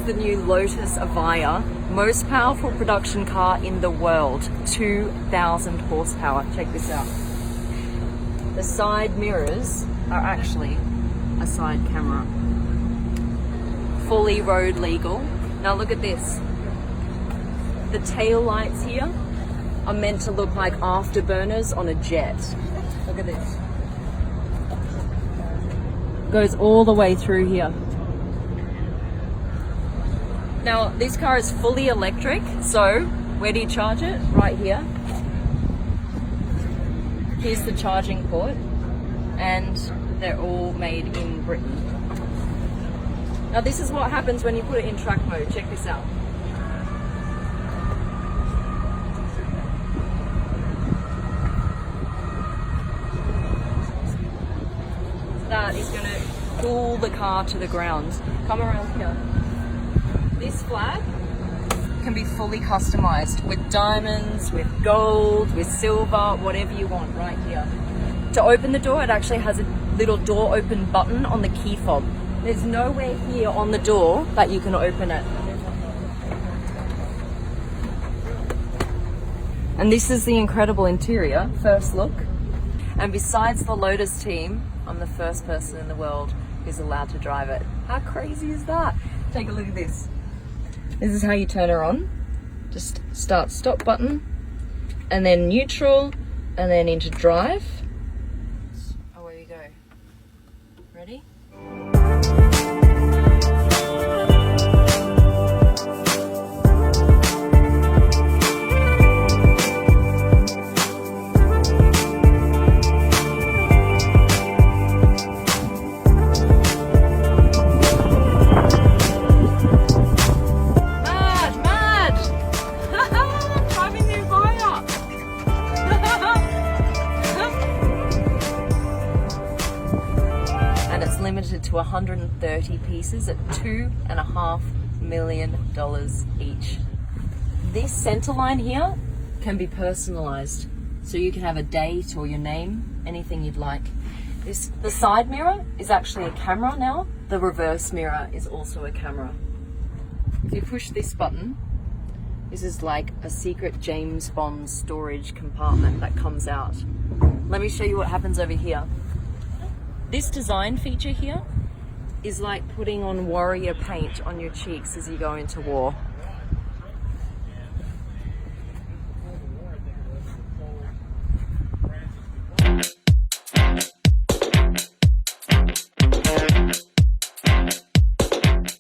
the new Lotus Avaya, most powerful production car in the world, 2,000 horsepower. Check this out. The side mirrors are actually a side camera. Fully road legal. Now look at this. The tail lights here are meant to look like afterburners on a jet. Look at this. Goes all the way through here. Now this car is fully electric, so where do you charge it? Right here. Here's the charging port, and they're all made in Britain. Now this is what happens when you put it in track mode. Check this out. That is going to pull the car to the ground. Come around here. This flag can be fully customized with diamonds, with gold, with silver, whatever you want right here. To open the door, it actually has a little door open button on the key fob. There's nowhere here on the door that you can open it. And this is the incredible interior, first look. And besides the Lotus team, I'm the first person in the world who's allowed to drive it. How crazy is that? Take a look at this. This is how you turn her on. Just start stop button, and then neutral, and then into drive. Away you go. Ready? Limited to 130 pieces at $2.5 million each. This center line here can be personalized, so you can have a date or your name, anything you'd like. The side mirror is actually a camera now. The reverse mirror is also a camera. If you push this button, this is like a secret James Bond storage compartment that comes out. Let me show you what happens over here. This design feature here is like putting on warrior paint on your cheeks as you go into war.